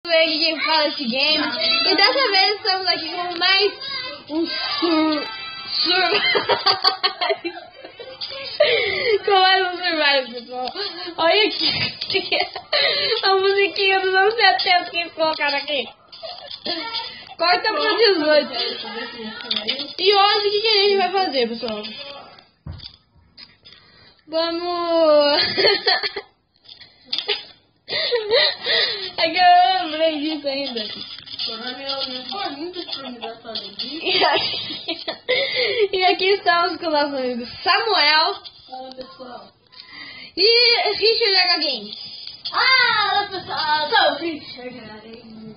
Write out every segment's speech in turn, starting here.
ver aqui quem fala esse game. E dessa vez estamos aqui com mais um com mais um Survival, pessoal. Olha aqui a musiquinha dos anos 70 que eles colocaram aqui. Corta pro 18. E hoje o que a gente vai fazer, pessoal? Vamos... É que eu lembrei disso ainda. E aqui estamos com o nosso amigo Samuel. Fala, pessoal. E Richard H Games. Ah, pessoal, sou o Richard H Games.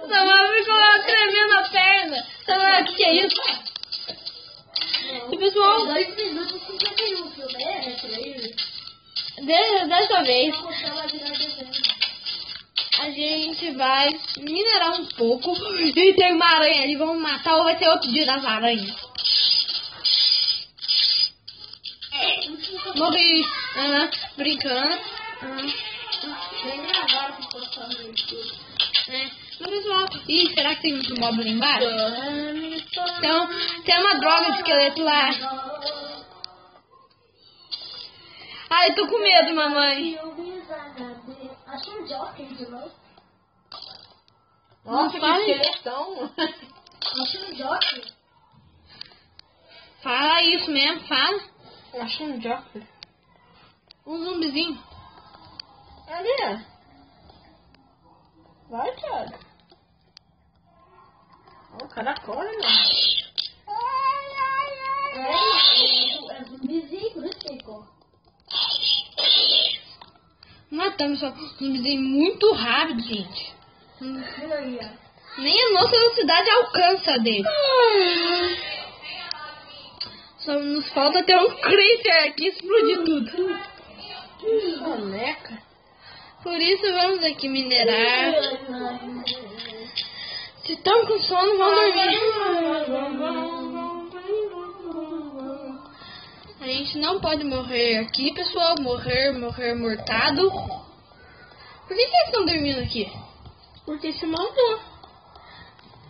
Samuel ficou tremendo a perna. Samuel, o que é isso? E pessoal, 2 minutos e 51 filme, é 3. dessa vez a gente vai minerar um pouco. E tem uma aranha ali, vamos matar ou vai ter outro dia das aranhas? Morri, brincando. Nem gravaram que postando no YouTube. Mas pessoal, ih, será que tem muito mob lá embaixo? Então, tem uma droga de esqueleto lá. Ai, eu tô com medo, mamãe. Achei um jockey de novo. Nossa, que esqueletão. Achei um jockey. Fala isso mesmo, fala. Achei um jockey. Um zumbizinho. Ali. Vai, Thiago. Ó, o cara corre, mano. É zumbizinho, por isso que ele corre. Matamos só um zumbizinho muito rápido, gente. Nem a nossa velocidade alcança dele. Só nos falta ter um creeper aqui explodir tudo. Boneca. Por isso vamos aqui minerar. Se estão com sono, vão dormir. A gente não pode morrer aqui, pessoal. Morrer mortado. Por que vocês estão dormindo aqui? Porque se montou.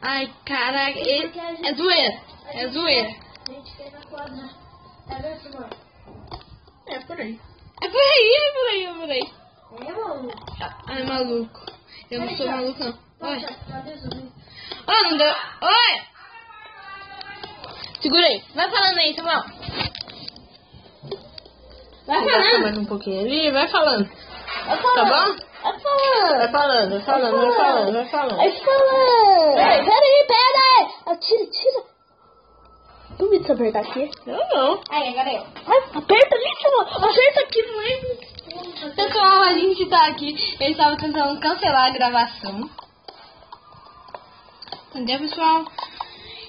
Ai, caraca. É zoeira. É zoeira. A gente quer na quadra. É mesmo, mano? É por aí. É por aí, é por aí, é por aí. É, maluco. Ai, maluco. Eu não sou maluco, não. Oi. Cadê o zumbi? Oh, não deu. Oi! Segura aí. Vai falando aí, Samuel. Vai falando. Mais um pouquinho ali, vai falando. Tá bom? Vai falando. Vai falando, vai falando, vai falando, vai falando. Vai falando. Pera aí. Tira. Duvido se apertar aqui. Não. Aí, agora eu. Aperta ali, Samuel. Aperta aqui, não é? Pessoal, a gente tá aqui. Eles estavam tentando cancelar a gravação. Entendeu, pessoal?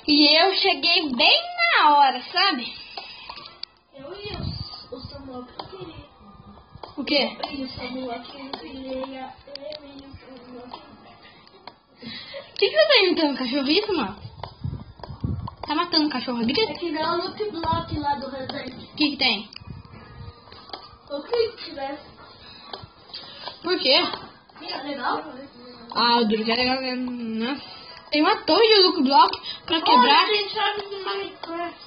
E eu cheguei bem na hora, sabe? Eu e o Samuel queria. O quê? E o Samuel queria. O que você tá imitando? Cachorrito, mano? Tá matando cachorro aqui? É que não no Loot Block lá do Resident. O que tem? O que tivesse. Por quê? É legal? Ah, o duro que é legal mesmo, né? Tem uma torre de Luke Block pra quebrar. Tem chave do Minecraft.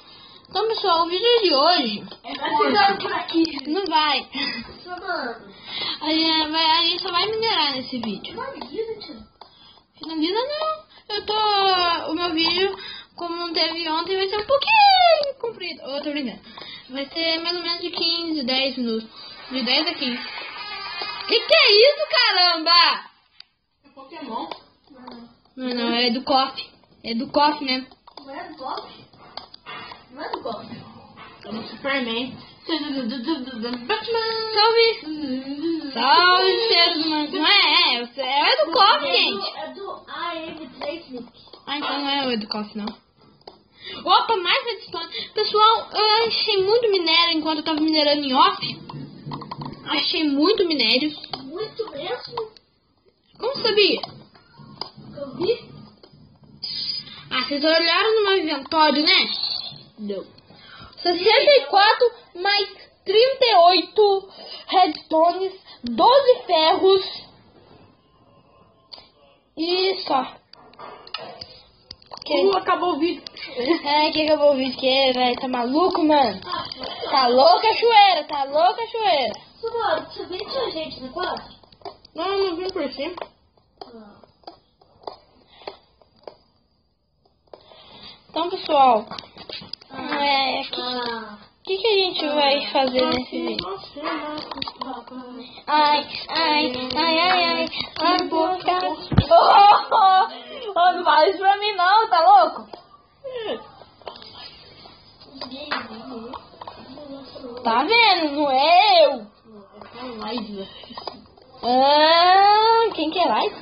Então, pessoal, o vídeo de hoje Vai por aqui. não vai. Mano. A gente só vai minerar nesse vídeo. Imagina, tio. Finaliza não. O meu vídeo, como não teve ontem, vai ser um pouquinho comprido. Ô, tô brincando. Vai ser mais ou menos de 15, 10 minutos. De 10 a 15. Que é isso, caramba? É Pokémon. Não, é do KOF. É do KOF mesmo. Não é do golpe? Não é do golpe. É do Superman. Salve! Salve, seres humanos. Não é do KOF, gente. É do AM3 Ah, então não é o do KOF, não. Opa, mais redstone. Pessoal, eu achei muito minério enquanto eu tava minerando em off. Achei muito minério. Muito mesmo? Como sabia? Eu vi. Ah, vocês olharam no meu inventório, né? Não. 64 mais 38 redstones, 12 ferros. E só. Acabou o vídeo. Que acabou o vídeo, que velho, tá maluco, mano? Tá louca a cachoeira, tá louca a cachoeira. Você vê que tinha gente no quarto? Não vim por cima. Então, pessoal, o que a gente vai fazer nesse vídeo? Ai, a boca. Não fala isso pra mim não, tá louco? Tá vendo? Não é eu. Quem que é live?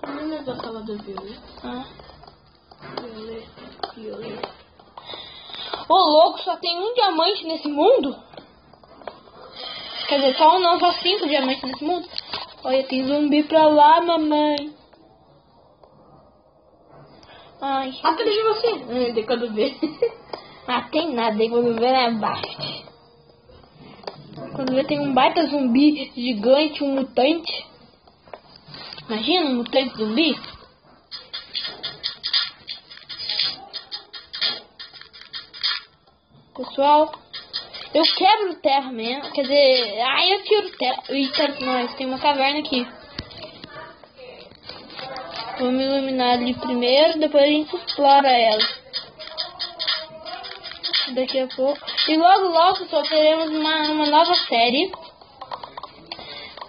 A menina da sala do Violeta. Ô louco, só tem um diamante nesse mundo? Quer dizer, só um não, só 5 diamantes nesse mundo. Olha, tem zumbi pra lá, mamãe. Ai. Atrás de você. Tem quando vê. Tem nada, tem quando vê na baixa. Quando vê tem um baita zumbi gigante, um mutante. Imagina um mutante zumbi. Pessoal, eu quebro terra mesmo. Quer dizer, eu tiro terra. Eita, nós tem uma caverna aqui. Vamos iluminar ali primeiro, depois a gente explora ela. Daqui a pouco. E logo só teremos uma nova série.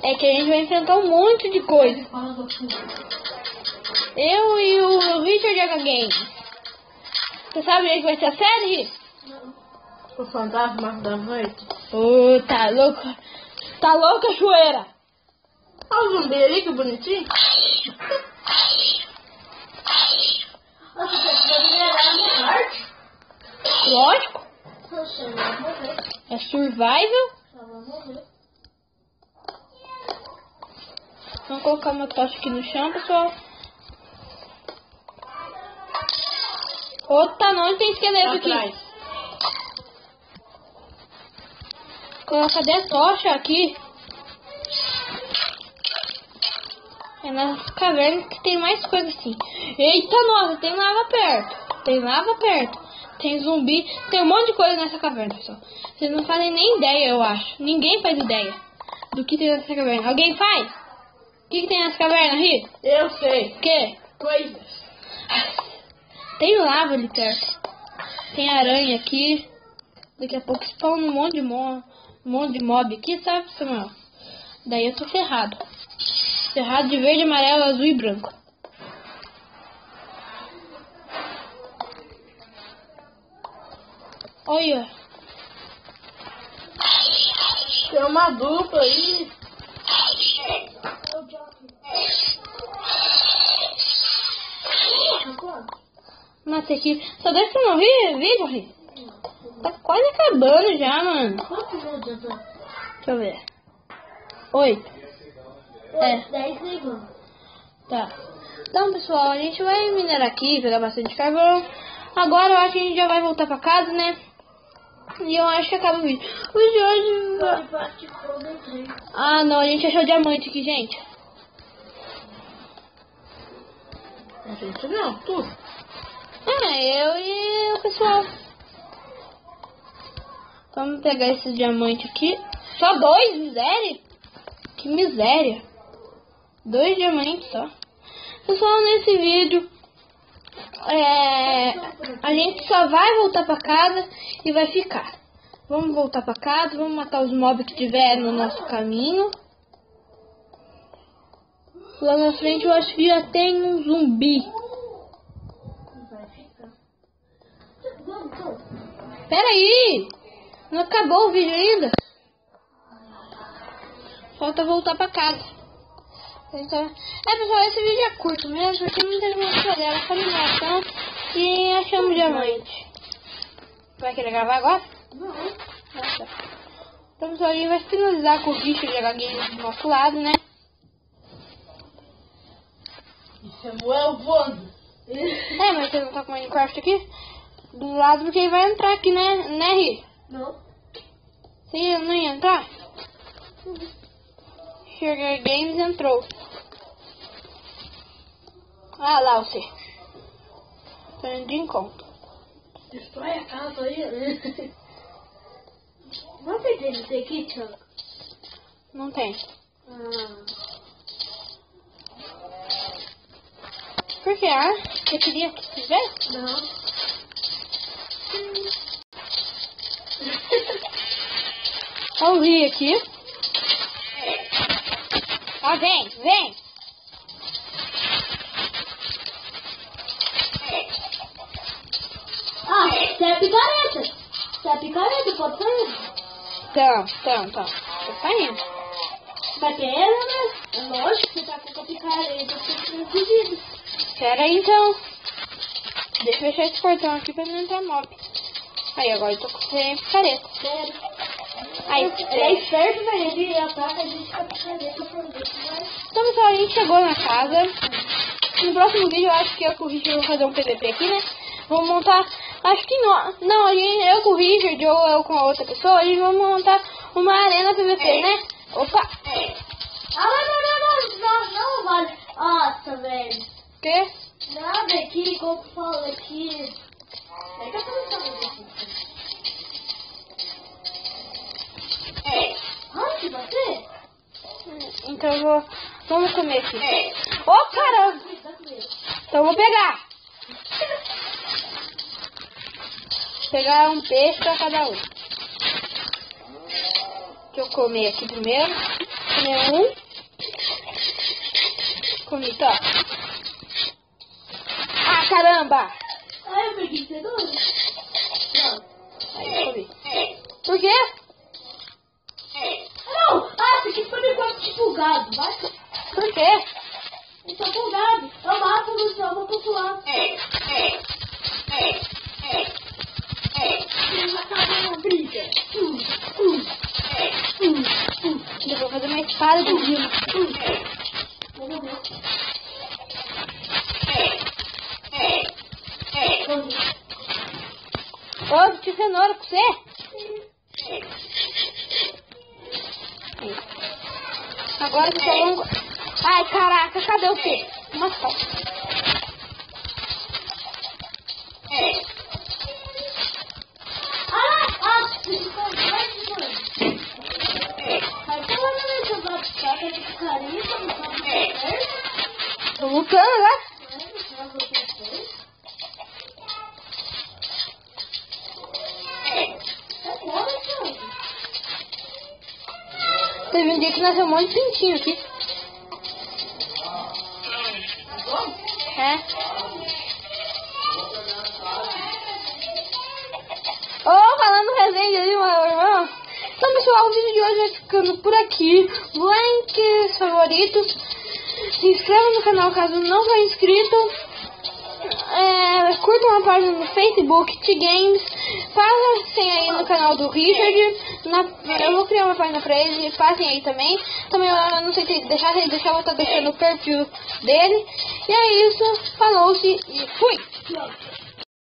Que a gente vai enfrentar um monte de coisa. Eu e o Richard H. Games. Você sabe onde vai ser a série? O fantasma da noite. Tá louco? Tá louca, cachoeira? Olha o zumbi ali, que bonitinho. Lógico. É survival. Vamos colocar uma tocha aqui no chão, pessoal. Não tem esqueleto aqui. Cadê a tocha aqui? É nas cavernas que tem mais coisa assim. Eita, nossa, tem lava perto. Tem zumbi. Tem um monte de coisa nessa caverna, pessoal. Vocês não fazem nem ideia, eu acho. Ninguém faz ideia do que tem nessa caverna. Alguém faz? O que tem nessa caverna, Ri? Eu sei. O quê? Coisas. Tem lava ali perto. Tem aranha aqui. Daqui a pouco spawna um monte de mob aqui, sabe, Samuel? Daí eu tô ferrado. Ferrado de verde, amarelo, azul e branco. Olha. Tem uma dupla aí. Mata aqui. Só deixa eu não rir, vídeo, Ri. Tá quase acabando já, mano. Deixa eu ver. 8. 10 segundos. Tá. Então, pessoal, a gente vai minerar aqui, pegar bastante carvão. Agora eu acho que a gente já vai voltar pra casa, né? E eu acho que acaba o vídeo. O de hoje... não, a gente achou diamante aqui, gente. A gente não, tu. Eu e o pessoal. Vamos pegar esses diamantes aqui. Só 2, miséria? Que miséria. 2 diamantes só. Pessoal, nesse vídeo a gente só vai voltar pra casa e vai ficar. Vamos voltar pra casa, vamos matar os mobs que tiver no nosso caminho. Lá na frente eu acho que já tem um zumbi. Pera aí! Não acabou o vídeo ainda? Falta voltar pra casa. Então, pessoal, esse vídeo é curto mesmo, porque muita gente dela essa animação e achamos diamante. Vai querer gravar agora? Não. Nossa. Então, pessoal, a gente vai finalizar com o bicho de Gaguinho do nosso lado, né? E Samuel voando. Mas você não tá com o Minecraft aqui? Do lado, porque ele vai entrar aqui, né, Ri? Não. Você não ia entrar? Sugar Games entrou. Ah, lá você. Tô indo de encontro. Destrói a casa aí, né? Não tem DLC aqui, Thiago? Não tem. Por que? Ah? Você queria que tivesse? Não. Eu vi aqui. Ah, vem, vem. Ah, você é picareta. Você é picareta, pode sair. Então. Tô saindo. Vai ter ela, né? É lógico que você tá com a picareta, você precisa fugir. Espera aí, então. Deixa eu fechar esse portão aqui pra não entrar mob. Aí, agora eu tô sem picareta. Sério. Aí, Ele é esperto, velho. Ele ataca a gente com a picareta pra ver se vai. então, pessoal, a gente chegou na casa. No próximo vídeo, eu acho que eu com o Richard vou fazer um PVP aqui, né? Vamos montar... Acho que não. Não, eu com o Richard ou eu com a outra pessoa, a gente vai montar uma arena PVP, né? Opa! Não vale. Nossa, velho. O quê? Nada aqui, como eu falo aqui. É que eu tô pensando aqui. Antes de você? Então eu vou... Vamos comer aqui. Ô, caramba! Então eu vou pegar. Pegar um peixe pra cada um. Deixa eu comer aqui primeiro. Comer um. Comi, tá. Ah, caramba! Ah, eu peguei cenoura. Não. Aí eu comi. Por quê? Não! Ah, você quis fazer coisa tipo gado, vai? Por quê? Eu sou folgado. Eu mato no céu, vou popular. Acabou uma briga. Eu vou fazer uma espada do Gil. Vou morrer. Ô, tinha cenoura com você? Agora que eu vou... Ai, caraca, cadê o quê? Uma só. Tô lutando, né? Teve um dia que nasceu um monte de pintinho aqui. É. Falando resenha ali, meu irmão. Então, pessoal, o vídeo de hoje vai ficando por aqui. Like, favoritos. Se inscreva no canal caso não for inscrito. Curtam uma página no Facebook, T-Games. Passem aí no canal do Richard. Eu vou criar uma página pra ele. Passem aí também. Também eu não sei se deixar, eu vou estar deixando o perfil dele. E é isso. Falou-se e fui!